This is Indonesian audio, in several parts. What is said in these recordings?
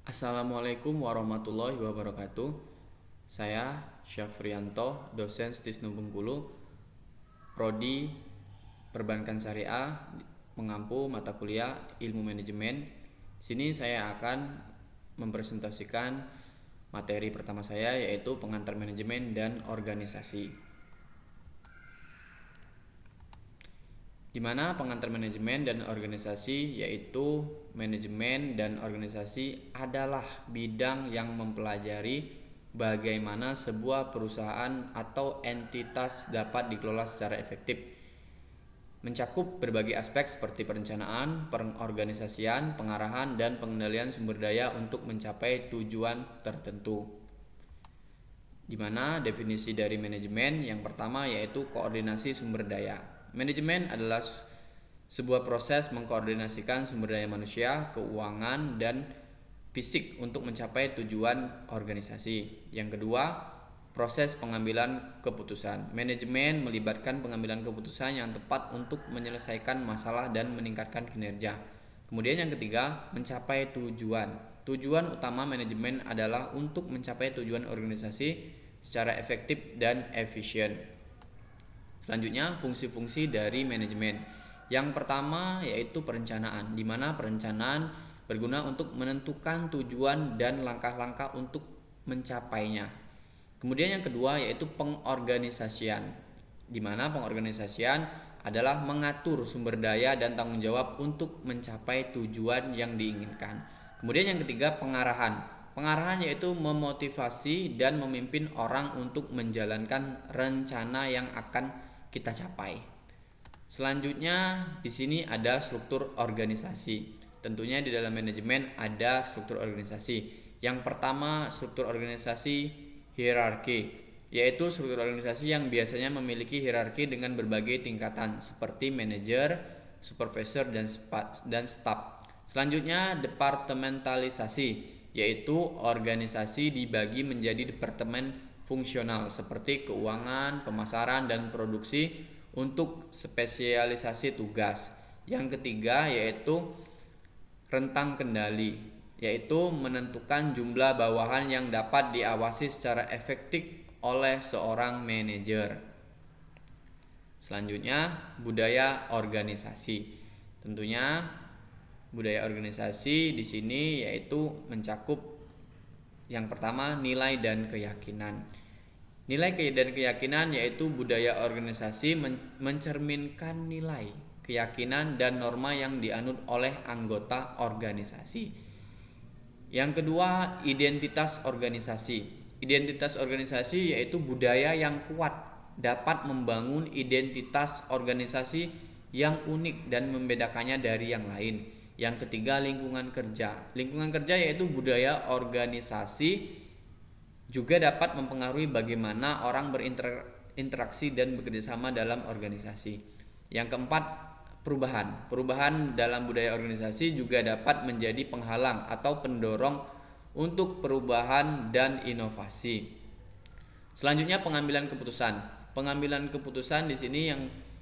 Assalamualaikum warahmatullahi wabarakatuh. Saya Syafrianto, dosen Stisnu Bengkulu, Prodi Perbankan Syariah, mengampu mata kuliah Ilmu Manajemen. Sini saya akan mempresentasikan materi pertama saya, yaitu pengantar manajemen dan organisasi. Di mana pengantar manajemen dan organisasi, yaitu manajemen dan organisasi adalah bidang yang mempelajari bagaimana sebuah perusahaan atau entitas dapat dikelola secara efektif, mencakup berbagai aspek seperti perencanaan, pengorganisasian, pengarahan, dan pengendalian sumber daya untuk mencapai tujuan tertentu. Di mana definisi dari manajemen yang pertama yaitu koordinasi sumber daya. Manajemen adalah sebuah proses mengkoordinasikan sumber daya manusia, keuangan, dan fisik untuk mencapai tujuan organisasi. Yang kedua, proses pengambilan keputusan. Manajemen melibatkan pengambilan keputusan yang tepat untuk menyelesaikan masalah dan meningkatkan kinerja. Kemudian yang ketiga, mencapai tujuan. Tujuan utama manajemen adalah untuk mencapai tujuan organisasi secara efektif dan efisien. Selanjutnya, fungsi-fungsi dari manajemen. Yang pertama yaitu perencanaan, di mana perencanaan berguna untuk menentukan tujuan dan langkah-langkah untuk mencapainya. Kemudian yang kedua yaitu pengorganisasian, di mana pengorganisasian adalah mengatur sumber daya dan tanggung jawab untuk mencapai tujuan yang diinginkan. Kemudian yang ketiga, pengarahan. Pengarahan yaitu memotivasi dan memimpin orang untuk menjalankan rencana yang akan kita capai. Selanjutnya di sini ada struktur organisasi. Tentunya di dalam manajemen ada struktur organisasi. Yang pertama, struktur organisasi hierarki, yaitu struktur organisasi yang biasanya memiliki hierarki dengan berbagai tingkatan seperti manajer, supervisor, dan staff. Selanjutnya, departementalisasi, yaitu organisasi dibagi menjadi departemen fungsional seperti keuangan, pemasaran, dan produksi untuk spesialisasi tugas. Yang ketiga yaitu rentang kendali, yaitu menentukan jumlah bawahan yang dapat diawasi secara efektif oleh seorang manajer. Selanjutnya, budaya organisasi. Tentunya budaya organisasi di sini yaitu mencakup yang pertama, nilai dan keyakinan. Nilai dan keyakinan yaitu budaya organisasi mencerminkan nilai, keyakinan, dan norma yang dianut oleh anggota organisasi. Yang kedua, identitas organisasi. Identitas organisasi yaitu budaya yang kuat dapat membangun identitas organisasi yang unik dan membedakannya dari yang lain. Yang ketiga, lingkungan kerja. Lingkungan kerja yaitu budaya organisasi juga dapat mempengaruhi bagaimana orang berinteraksi dan bekerjasama dalam organisasi. Yang keempat, perubahan. Perubahan dalam budaya organisasi juga dapat menjadi penghalang atau pendorong untuk perubahan dan inovasi. Selanjutnya, pengambilan keputusan. Pengambilan keputusan di sini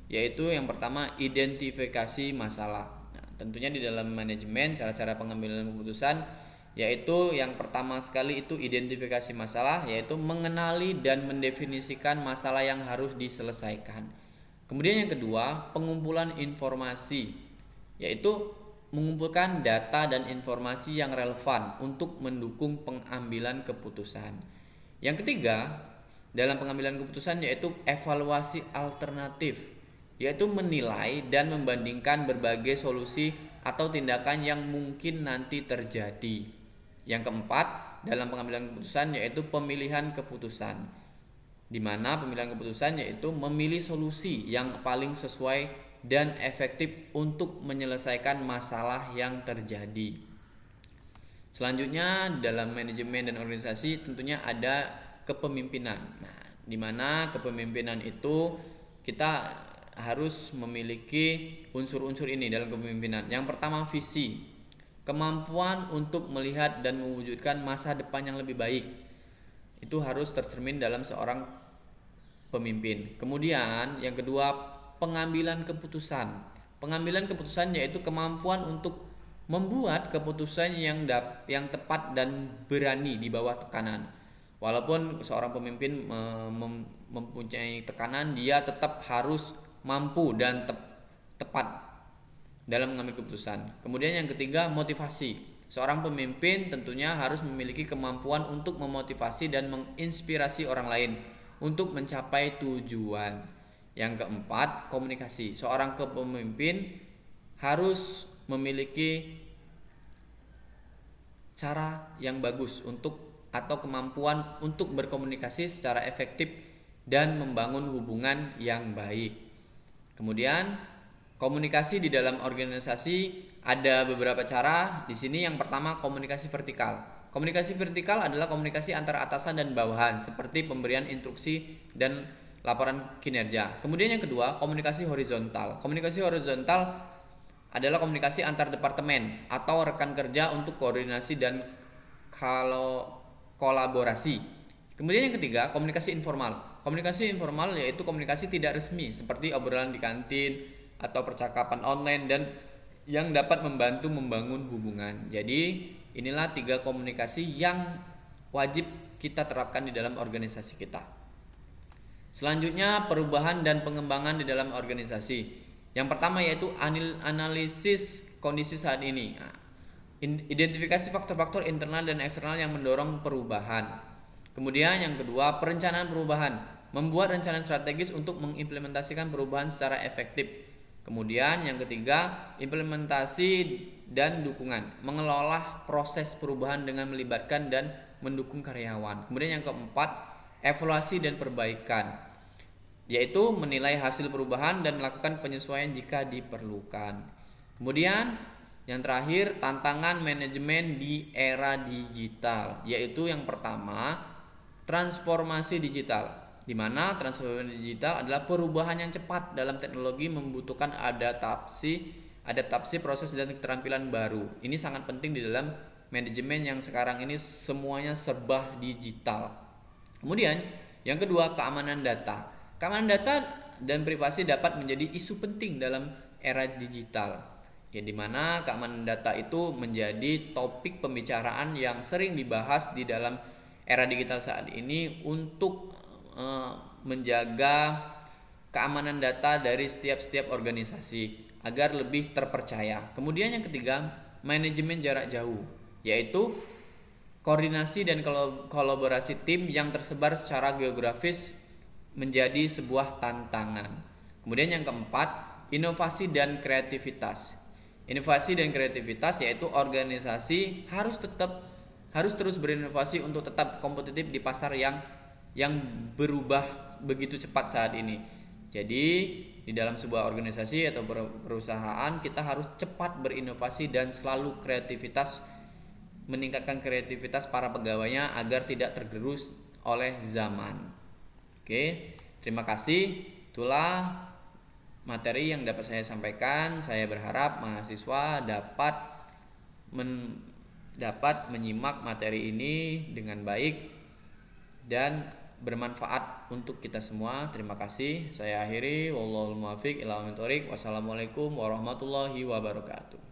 yaitu yang pertama, identifikasi masalah. Nah, tentunya di dalam manajemen cara-cara pengambilan keputusan yaitu yang pertama sekali itu identifikasi masalah, yaitu mengenali dan mendefinisikan masalah yang harus diselesaikan. Kemudian yang kedua, pengumpulan informasi, yaitu mengumpulkan data dan informasi yang relevan untuk mendukung pengambilan keputusan. Yang ketiga, dalam pengambilan keputusan yaitu evaluasi alternatif, yaitu menilai dan membandingkan berbagai solusi atau tindakan yang mungkin nanti terjadi. Yang keempat, dalam pengambilan keputusan yaitu pemilihan keputusan, di mana pemilihan keputusan yaitu memilih solusi yang paling sesuai dan efektif untuk menyelesaikan masalah yang terjadi. Selanjutnya dalam manajemen dan organisasi tentunya ada kepemimpinan. Nah, di mana kepemimpinan itu kita harus memiliki unsur-unsur ini dalam kepemimpinan. Yang pertama, visi. Kemampuan untuk melihat dan mewujudkan masa depan yang lebih baik itu harus tercermin dalam seorang pemimpin. Kemudian yang kedua, pengambilan keputusan. Pengambilan keputusan yaitu kemampuan untuk membuat keputusan yang tepat dan berani di bawah tekanan. Walaupun seorang pemimpin mempunyai tekanan, dia tetap harus mampu dan tepat dalam mengambil keputusan. Kemudian yang ketiga, motivasi. Seorang pemimpin tentunya harus memiliki kemampuan untuk memotivasi dan menginspirasi orang lain untuk mencapai tujuan. Yang keempat, komunikasi. Seorang kepemimpin harus memiliki cara yang bagus atau kemampuan untuk berkomunikasi secara efektif dan membangun hubungan yang baik. Kemudian komunikasi di dalam organisasi ada beberapa cara. Di sini yang pertama, komunikasi vertikal. Komunikasi vertikal adalah komunikasi antara atasan dan bawahan seperti pemberian instruksi dan laporan kinerja. Kemudian yang kedua, komunikasi horizontal. Komunikasi horizontal adalah komunikasi antar departemen atau rekan kerja untuk koordinasi dan kolaborasi. Kemudian yang ketiga, komunikasi informal. Komunikasi informal yaitu komunikasi tidak resmi seperti obrolan di kantin atau percakapan online dan yang dapat membantu membangun hubungan. Jadi inilah 3 komunikasi yang wajib kita terapkan di dalam organisasi kita. Selanjutnya, perubahan dan pengembangan di dalam organisasi. Yang pertama yaitu analisis kondisi saat ini. Identifikasi faktor-faktor internal dan eksternal yang mendorong perubahan. Kemudian yang kedua, perencanaan perubahan. Membuat rencana strategis untuk mengimplementasikan perubahan secara efektif. Kemudian yang ketiga, implementasi dan dukungan. Mengelola proses perubahan dengan melibatkan dan mendukung karyawan. Kemudian yang keempat, evaluasi dan perbaikan, yaitu menilai hasil perubahan dan melakukan penyesuaian jika diperlukan. Kemudian yang terakhir, tantangan manajemen di era digital, yaitu yang pertama, transformasi digital, di mana transformasi digital adalah perubahan yang cepat dalam teknologi membutuhkan adaptasi proses dan keterampilan baru. Ini sangat penting di dalam manajemen yang sekarang ini semuanya serba digital. Kemudian yang kedua, keamanan data. Keamanan data dan privasi dapat menjadi isu penting dalam era digital. Ya, di mana keamanan data itu menjadi topik pembicaraan yang sering dibahas di dalam era digital saat ini untuk menjaga keamanan data dari setiap organisasi agar lebih terpercaya. Kemudian yang ketiga, manajemen jarak jauh, yaitu koordinasi dan kolaborasi tim yang tersebar secara geografis menjadi sebuah tantangan. Kemudian yang keempat, inovasi dan kreativitas. Inovasi dan kreativitas yaitu organisasi harus terus berinovasi untuk tetap kompetitif di pasar yang berubah begitu cepat saat ini. Jadi di dalam sebuah organisasi atau perusahaan kita harus cepat berinovasi dan selalu meningkatkan kreativitas para pegawainya agar tidak tergerus oleh zaman. Oke, terima kasih. Itulah materi yang dapat saya sampaikan. Saya berharap mahasiswa dapat menyimak materi ini dengan baik dan bermanfaat untuk kita semua. Terima kasih. Saya akhiri. Wallahul muwaffiq ila aqwamit thoriq. Wassalamualaikum warahmatullahi wabarakatuh.